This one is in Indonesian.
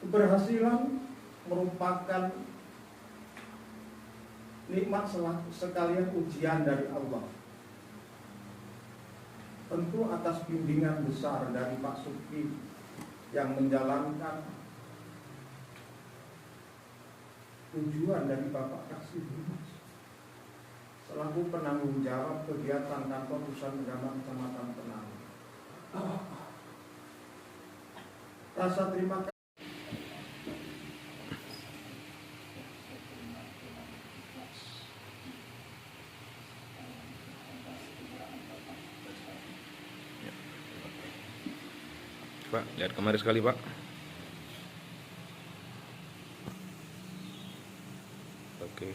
Keberhasilan merupakan nikmat sekalian ujian dari Allah. Tentu atas bimbingan besar dari Pak Suki yang menjalankan tujuan dari Bapak Kasih Dimas selaku penanggung jawab kegiatan kantor pusat agama Kecamatan Tenang. Rasa terima kasih. Pak, lihat kemarin sekali Pak. Oke.